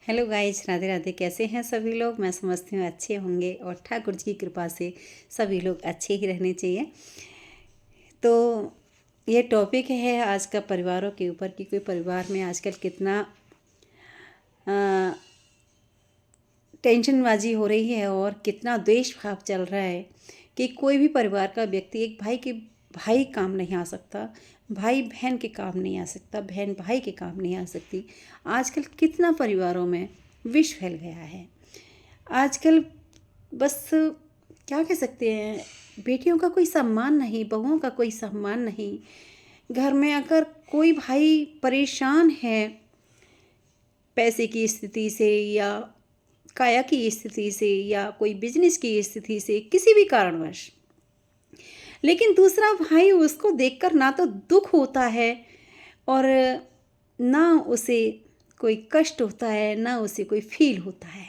Hello guys, Radhe Radhe. कैसे हैं सभी लोग? मैं समझती हूँ अच्छे होंगे और ठाकुर जी की कृपा से सभी लोग अच्छे ही रहने चाहिए। तो ये टॉपिक है आज का परिवारों के ऊपर कि कोई परिवार में आजकल कितना टेंशनबाजी हो रही है और कितना द्वेष भाव चल रहा है कि कोई भी परिवार का व्यक्ति एक भाई काम नहीं आ सकता, भाई बहन के काम नहीं आ सकता, बहन भाई के काम नहीं आ सकती। आजकल कितना परिवारों में विष फैल गया है। आजकल बस क्या कह सकते हैं, बेटियों का कोई सम्मान नहीं, बहुओं का कोई सम्मान नहीं। घर में अगर कोई भाई परेशान है पैसे की स्थिति से या काया की स्थिति से या कोई बिजनेस की स्थिति से, किसी भी कारणवश, लेकिन दूसरा भाई उसको देखकर ना तो दुख होता है और ना उसे कोई कष्ट होता है, ना उसे कोई फील होता है।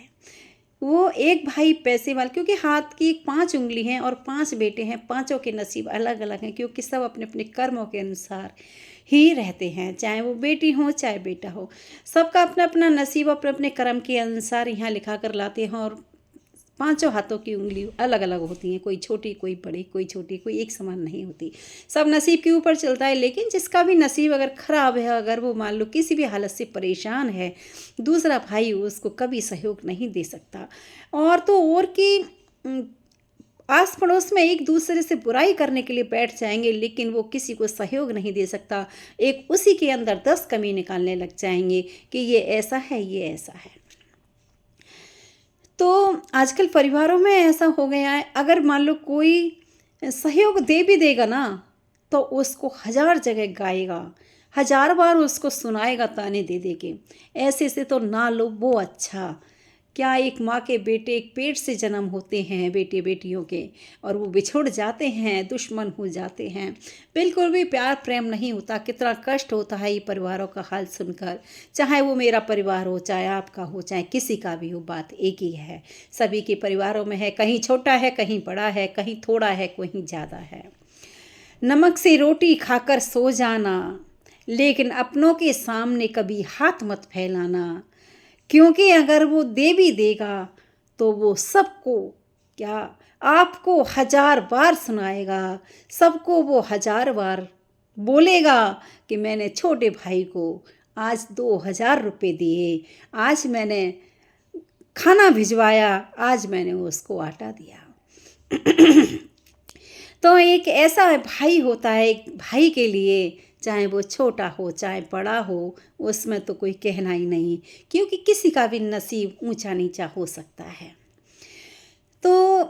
वो एक भाई पैसे वाला, क्योंकि हाथ की 5 उंगली हैं और 5 बेटे हैं, पांचों के नसीब अलग अलग हैं, क्योंकि सब अपने अपने कर्मों के अनुसार ही रहते हैं। चाहे वो बेटी हो चाहे बेटा हो, सबका अपना अपना नसीब अपने अपने कर्म के अनुसार यहाँ लिखा कर लाते हैं। और पांचों हाथों की उंगली अलग अलग होती हैं, कोई छोटी कोई बड़ी, कोई छोटी कोई एक समान नहीं होती। सब नसीब के ऊपर चलता है। लेकिन जिसका भी नसीब अगर ख़राब है, अगर वो मान लो किसी भी हालत से परेशान है, दूसरा भाई उसको कभी सहयोग नहीं दे सकता। और तो और कि आस पड़ोस में एक दूसरे से बुराई करने के लिए बैठ जाएंगे, लेकिन वो किसी को सहयोग नहीं दे सकता। एक उसी के अंदर 10 कमी निकालने लग जाएंगे कि ये ऐसा है, ये ऐसा है। तो आजकल परिवारों में ऐसा हो गया है, अगर मान लो कोई सहयोग दे भी देगा ना, तो उसको 1000 जगह गाएगा, 1000 बार उसको सुनाएगा ताने दे दे के। ऐसे से तो ना लो वो अच्छा। क्या एक माँ के बेटे एक पेट से जन्म होते हैं, बेटे बेटियों के, और वो बिछुड़ जाते हैं, दुश्मन हो जाते हैं, बिल्कुल भी प्यार प्रेम नहीं होता। कितना कष्ट होता है ये परिवारों का हाल सुनकर। चाहे वो मेरा परिवार हो, चाहे आपका हो, चाहे किसी का भी हो, बात एक ही है। सभी के परिवारों में है, कहीं छोटा है, कहीं बड़ा है, कहीं थोड़ा है, कहीं ज़्यादा है। नमक से रोटी खाकर सो जाना, लेकिन अपनों के सामने कभी हाथ मत फैलाना, क्योंकि अगर वो दे भी देगा तो वो सबको, क्या, आपको 1000 बार सुनाएगा। सबको वो 1000 बार बोलेगा कि मैंने छोटे भाई को आज 2000 रुपये दिए, आज मैंने खाना भिजवाया, आज मैंने उसको आटा दिया। तो एक ऐसा भाई होता है, एक भाई के लिए, चाहे वो छोटा हो चाहे बड़ा हो, उसमें तो कोई कहना ही नहीं, क्योंकि किसी का भी नसीब ऊंचा नीचा हो सकता है। तो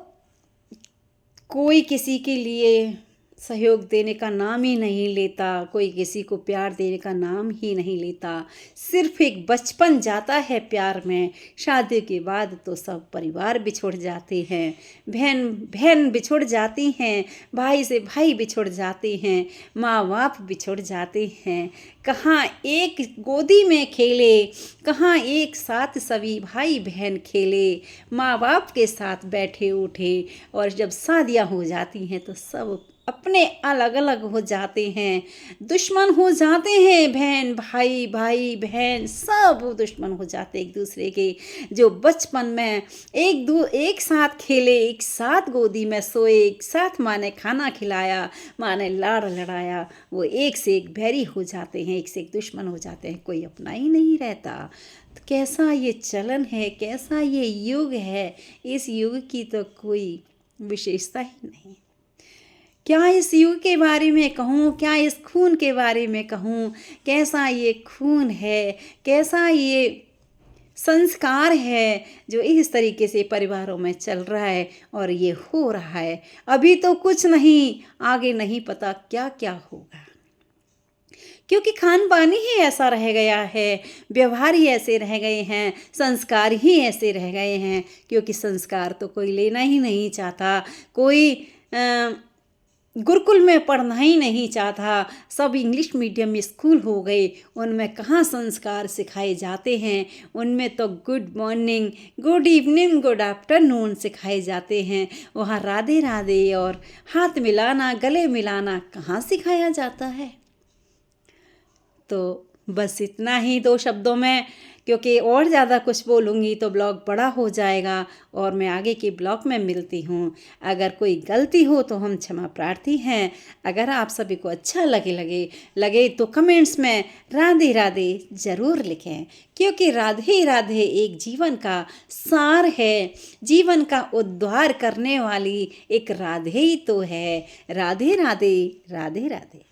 कोई किसी के लिए सहयोग देने का नाम ही नहीं लेता, कोई किसी को प्यार देने का नाम ही नहीं लेता। सिर्फ एक बचपन जाता है प्यार में, शादी के बाद तो सब परिवार बिछुड़ जाते हैं, बहन बहन बिछुड़ जाती हैं, भाई से भाई बिछुड़ जाते हैं, माँ बाप बिछुड़ जाते हैं। कहाँ एक गोदी में खेले, कहाँ एक साथ सभी भाई बहन खेले, माँ बाप के साथ बैठे उठे, और जब शादियाँ हो जाती हैं तो सब अपने अलग अलग हो जाते हैं, दुश्मन हो जाते हैं। बहन भाई, भाई बहन सब दुश्मन हो जाते हैं एक दूसरे के। जो बचपन में एक साथ खेले, एक साथ गोदी में सोए, एक साथ माँ ने खाना खिलाया, माँ ने लाड़ लड़ाया, वो एक से एक बैरी हो जाते हैं, एक से एक दुश्मन हो जाते हैं, कोई अपना ही नहीं रहता। तो कैसा ये चलन है, कैसा ये युग है, इस युग की तो कोई विशेषता ही नहीं। क्या इस युग के बारे में कहूँ, क्या इस खून के बारे में कहूँ, कैसा ये खून है, कैसा ये संस्कार है जो इस तरीके से परिवारों में चल रहा है और ये हो रहा है। अभी तो कुछ नहीं, आगे नहीं पता क्या क्या होगा, क्योंकि खान पान ही ऐसा रह गया है, व्यवहार ही ऐसे रह गए हैं, संस्कार ही ऐसे रह गए हैं। क्योंकि संस्कार तो कोई लेना ही नहीं चाहता, कोई गुरुकुल में पढ़ना ही नहीं चाहता, सब इंग्लिश मीडियम स्कूल हो गए। उनमें कहाँ संस्कार सिखाए जाते हैं, उनमें तो good morning, good evening, good afternoon सिखाए जाते हैं। वहाँ राधे राधे और हाथ मिलाना, गले मिलाना कहाँ सिखाया जाता है। तो बस इतना ही 2 शब्दों में, क्योंकि और ज़्यादा कुछ बोलूँगी तो ब्लॉग बड़ा हो जाएगा और मैं आगे के ब्लॉग में मिलती हूँ। अगर कोई गलती हो तो हम क्षमा प्रार्थी हैं। अगर आप सभी को अच्छा लगे तो कमेंट्स में राधे राधे ज़रूर लिखें, क्योंकि राधे राधे एक जीवन का सार है, जीवन का उद्धार करने वाली एक राधे ही तो है। राधे राधे राधे राधे।